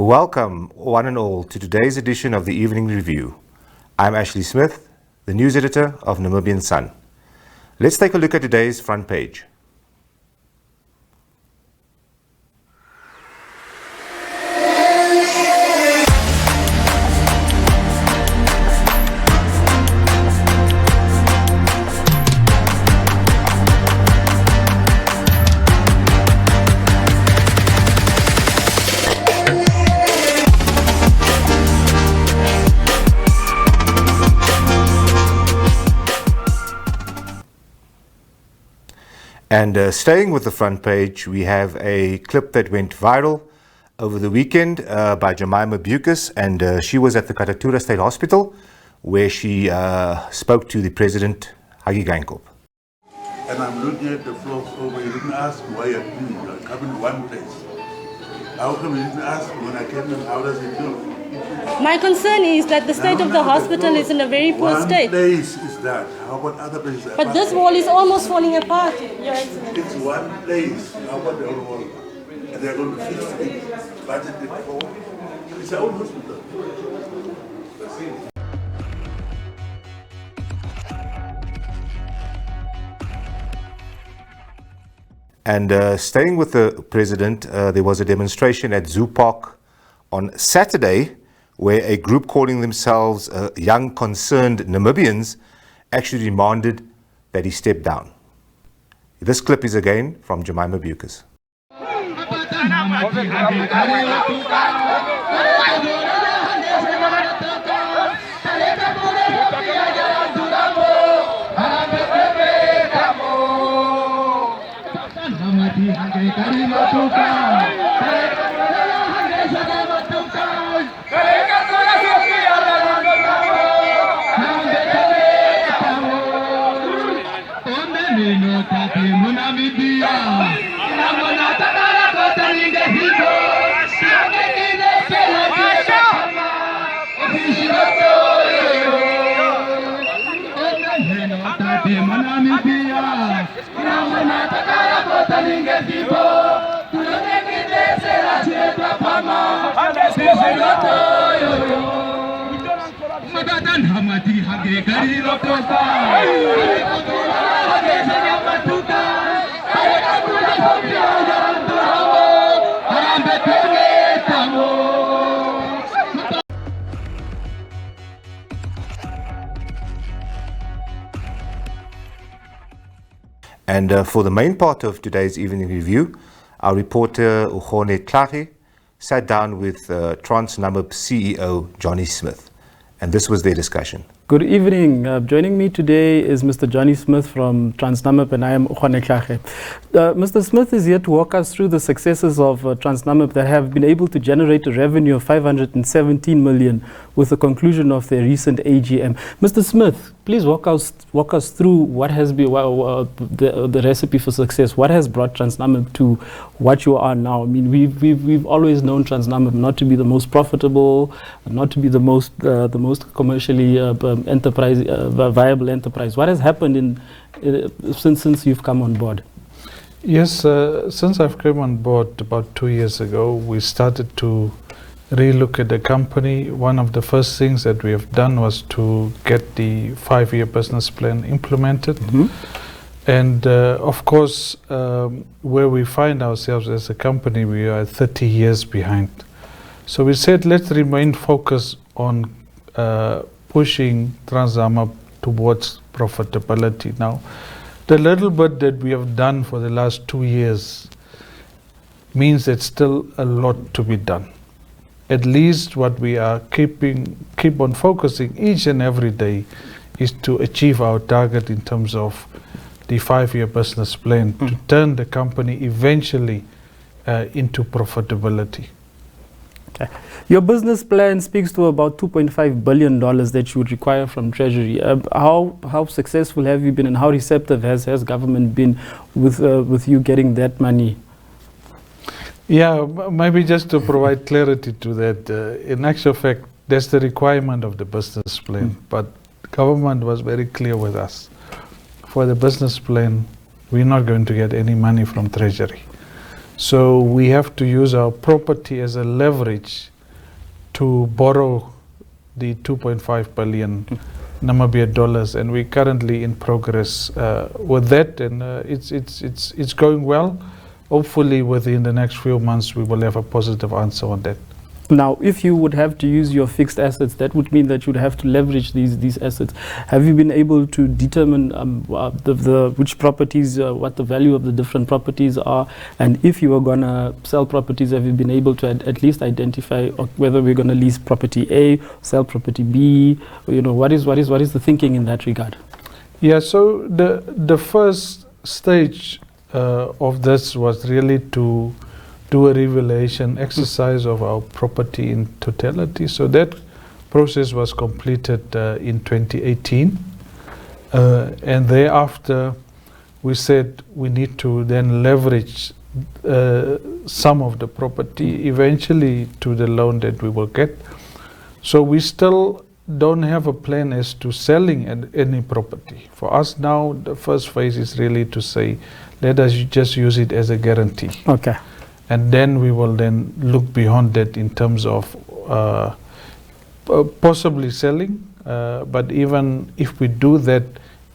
Welcome, one and all, to today's edition of the Evening Review. I'm Ashley Smith, the news editor of Namibian Sun. Let's take a look at today's front page. And staying with the front page, we have a clip that went viral over the weekend by Jemima Bucas, and she was at the Katutura State Hospital where she spoke to the President Hage Geingob. And I'm looking at the floor over. You didn't ask why you're coming to one place. How come you didn't ask when I came in? How does it do? My concern is that the state of the hospital is in a very poor state. One place is that. How about other places? But this wall is almost falling apart, Your Excellency. It's one place. How about the whole wall? And they're going to fix it. Budgeted for. It's our own hospital. And staying with the President, there was a demonstration at Zoo Park on Saturday where a group calling themselves Young Concerned Namibians actually demanded that he step down. This clip is again from Jemima Bucas. And for the main part of today's evening review, our reporter Johny Smith sat down with TransNamib CEO Johny Smith, and this was their discussion. Good evening. Joining me today is Mr. Johny Smith from TransNamib, and I am Johny Smith. Mr. Smith is here to walk us through the successes of TransNamib that have been able to generate a revenue of 517 million with the conclusion of their recent AGM. Mr. Smith, please walk us through what has been the recipe for success. What has brought TransNamib to what you are now? I mean, we've always known TransNamib not to be the most profitable, not to be the most commercially viable enterprise. What has happened since you've come on board? Yes, since I've come on board about 2 years ago, we started to relook at the company. One of the first things that we have done was to get the 5-year business plan implemented. Mm-hmm. And of course, where we find ourselves as a company, we are 30 years behind. So we said, let's remain focused on pushing TransNamib towards profitability. Now, the little bit that we have done for the last 2 years means there's still a lot to be done. At least what we are keep on focusing each and every day is to achieve our target in terms of the 5-year business plan to turn the company eventually into profitability. Okay. Your business plan speaks to about $2.5 billion that you would require from Treasury. How successful have you been, and how receptive has government been with you getting that money? Yeah, maybe just to provide clarity to that, in actual fact, that's the requirement of the business plan, but government was very clear with us. For the business plan, we're not going to get any money from Treasury. So we have to use our property as a leverage to borrow the 2.5 billion Namibia dollars, and we're currently in progress with that, and it's going well. Hopefully within the next few months we will have a positive answer on that. Now, if you would have to use your fixed assets, that would mean that you'd have to leverage these assets. Have you been able to determine which properties, what the value of the different properties are? And if you were going to sell properties, have you been able to at least identify whether we're going to lease property A, sell property B? You know, what is the thinking in that regard? Yeah, so the first stage of this was really to do a revaluation exercise of our property in totality. So that process was completed in 2018. And thereafter, we said we need to then leverage some of the property eventually to the loan that we will get. So we still don't have a plan as to selling any property. For us now, the first phase is really to say, let us just use it as a guarantee. Okay. And then we will then look beyond that in terms of possibly selling. But even if we do that,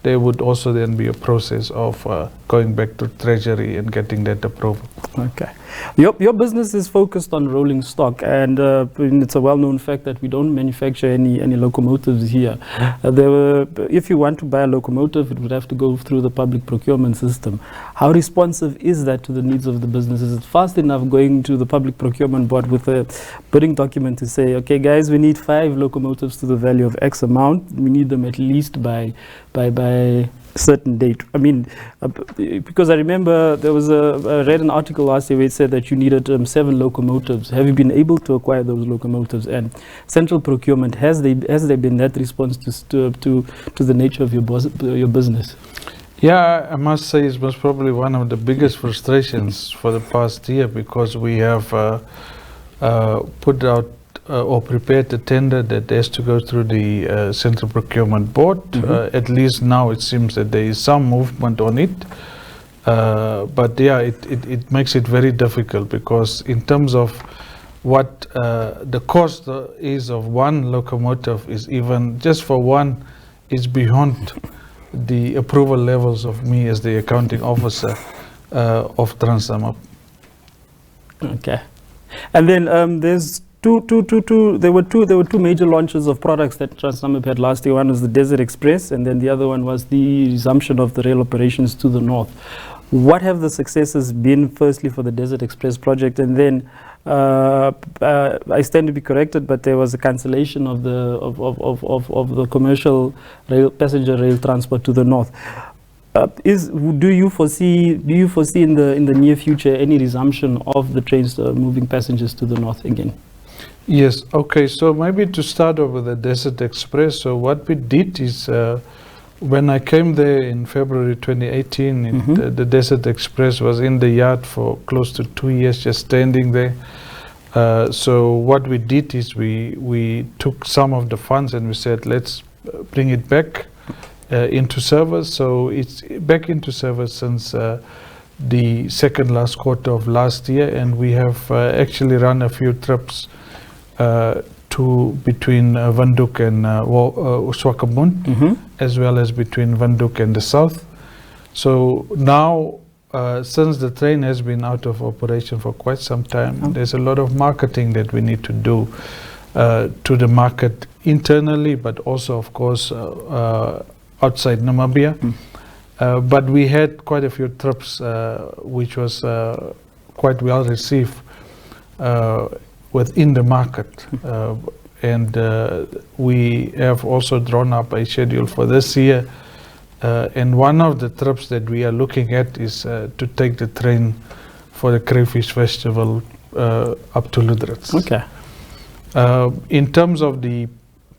there would also then be a process of going back to Treasury and getting that approval. Okay. Your business is focused on rolling stock, and it's a well-known fact that we don't manufacture any locomotives here. If you want to buy a locomotive, it would have to go through the public procurement system. How responsive is that to the needs of the business? Is it fast enough going to the public procurement board with a bidding document to say, okay, guys, we need 5 locomotives to the value of X amount. We need them at least by certain date? I mean, because I remember there was I read an article last year where it said that you needed 7 locomotives. Have you been able to acquire those locomotives? And central procurement, has there been that response to the nature of your business? Yeah, I must say it was probably one of the biggest frustrations for the past year, because we have put out or prepared the tender that has to go through the Central Procurement Board. At least now it seems that there is some movement on it. But yeah, it makes it very difficult, because in terms of what the cost is of one locomotive is even, just for one, is beyond the approval levels of me as the accounting officer of TransNamib. Okay. And then there's there were two major launches of products that TransNamib had last year. One was the Desert Express, and then the other one was the resumption of the rail operations to the north. What have the successes been, firstly, for the Desert Express project? And then I stand to be corrected, but there was a cancellation of the commercial passenger rail transport to the north. Do you foresee in the near future any resumption of the trains moving passengers to the north again? Yes. Okay. So maybe to start off with the Desert Express. So what we did is, when I came there in February 2018, the Desert Express was in the yard for close to 2 years, just standing there. So what we did is we took some of the funds and we said, let's bring it back into service. So it's back into service since the second last quarter of last year, and we have actually run a few trips between Windhoek and Swakopmund, as well as between Windhoek and the south. So now, since the train has been out of operation for quite some time, there's a lot of marketing that we need to do to the market internally, but also, of course, outside Namibia. But we had quite a few trips, which was quite well received within the market. And we have also drawn up a schedule for this year. And one of the trips that we are looking at is to take the train for the Crayfish Festival up to Ludritz. Okay. In terms of the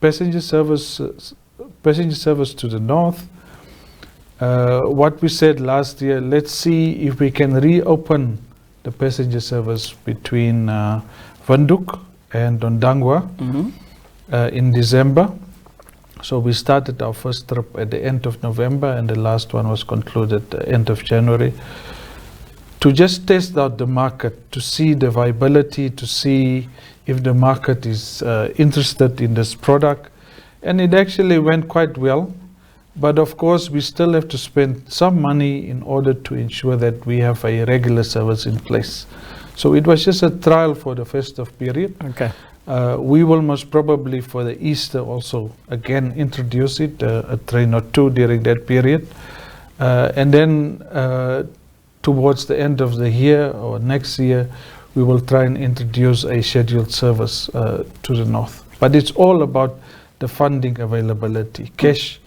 passenger service to the north, what we said last year, let's see if we can reopen the passenger service between Windhoek and Ondangwa in December. So we started our first trip at the end of November, and the last one was concluded at the end of January, to just test out the market, to see the viability, to see if the market is interested in this product. And it actually went quite well. But of course, we still have to spend some money in order to ensure that we have a regular service in place. So it was just a trial for the festive period. Okay. We will most probably for the Easter also again introduce it, a train or two during that period. And then towards the end of the year or next year, we will try and introduce a scheduled service to the north. But it's all about the funding availability, cash.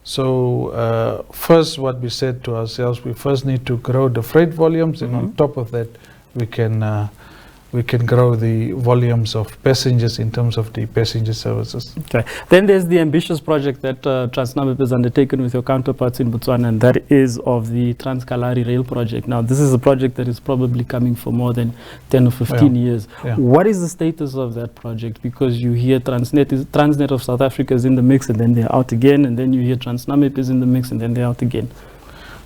So first what we said to ourselves, we first need to grow the freight volumes, and on top of that we can grow the volumes of passengers in terms of the passenger services. Okay. Then there's the ambitious project that TransNamib has undertaken with your counterparts in Botswana, and that is of the Trans-Kalahari Rail project. Now, this is a project that is probably coming for more than 10 or 15 years. Yeah. What is the status of that project? Because you hear Transnet of South Africa is in the mix, and then they're out again, and then you hear TransNamib is in the mix, and then they're out again.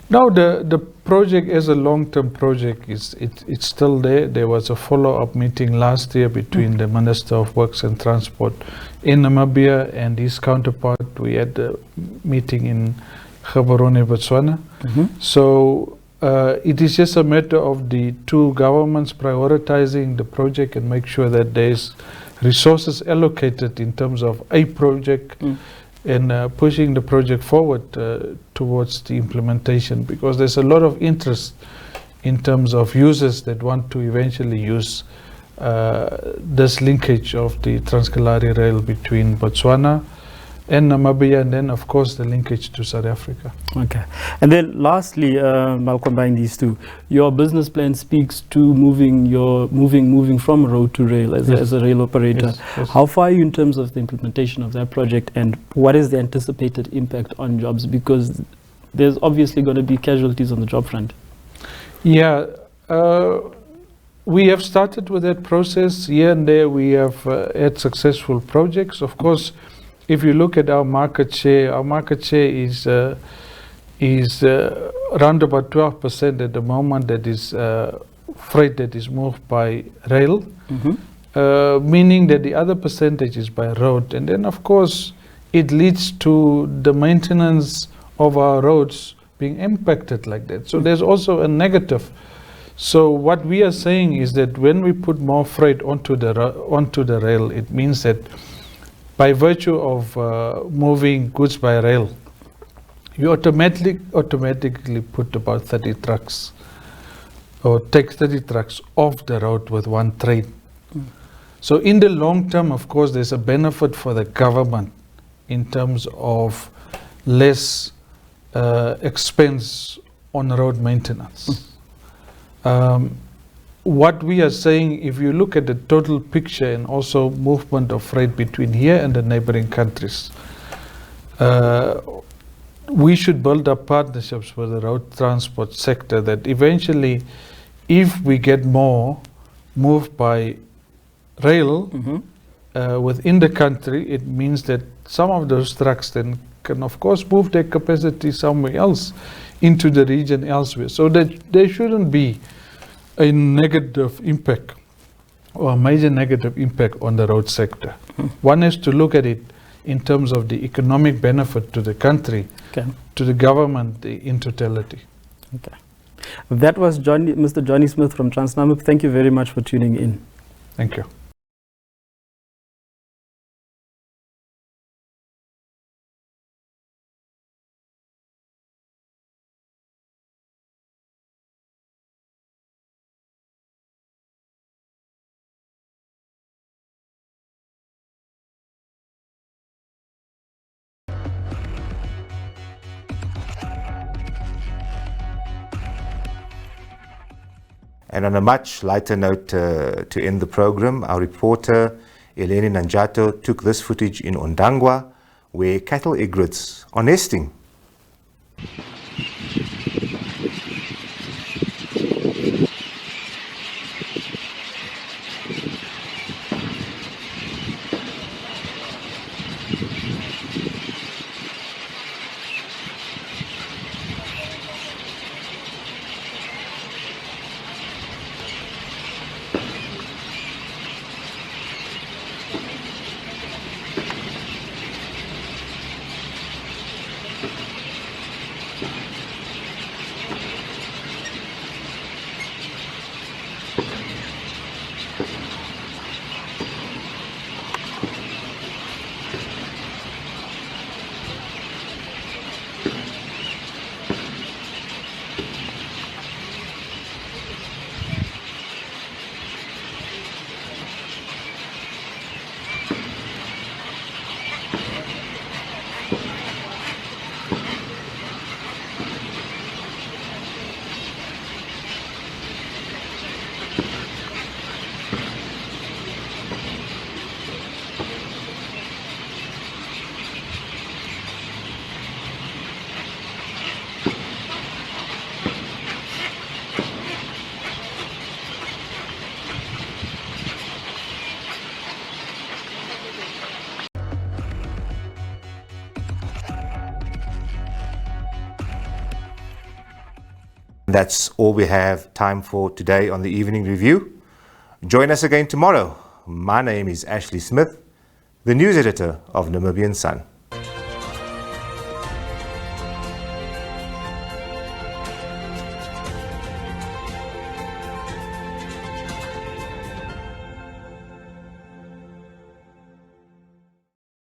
No, the project as a long-term project it's still there. There was a follow-up meeting last year between the Minister of Works and Transport in Namibia and his counterpart. We had a meeting in Gaborone, Botswana. So it is just a matter of the two governments prioritizing the project and make sure that there's resources allocated in terms of a project and pushing the project forward towards the implementation, because there's a lot of interest in terms of users that want to eventually use this linkage of the Trans-Kalahari Rail between Botswana and Namibia, and then of course the linkage to South Africa. Okay. And then lastly, I'll combine these two. Your business plan speaks to moving from road to rail as a rail operator. Yes. How far are you in terms of the implementation of that project, and what is the anticipated impact on jobs? Because there's obviously going to be casualties on the job front. Yeah, we have started with that process. Here and there we have had successful projects. Of course, if you look at our market share is around about 12% at the moment. That is freight that is moved by rail, meaning that the other percentage is by road. And then of course it leads to the maintenance of our roads being impacted like that. So there's also a negative. So what we are saying is that when we put more freight onto the rail, it means that by virtue of moving goods by rail, you automatically put about 30 trucks or take 30 trucks off the road with one train. So in the long term, of course, there's a benefit for the government in terms of less expense on road maintenance. What we are saying, if you look at the total picture and also movement of freight between here and the neighboring countries, we should build up partnerships with the road transport sector that eventually, if we get more moved by rail within the country, it means that some of those trucks then can of course move their capacity somewhere else into the region elsewhere. So that there shouldn't be a negative impact or a major negative impact on the road sector. One has to look at it in terms of the economic benefit to the country, to the government in totality. Okay. That was Mr. Johny Smith from TransNamib. Thank you very much for tuning in. Thank you. And on a much lighter note to end the program, our reporter Eleni Nanjato took this footage in Ondangwa, where cattle egrets are nesting. That's all we have time for today on the Evening Review. Join us again tomorrow. My name is Ashley Smith, the news editor of Namibian Sun.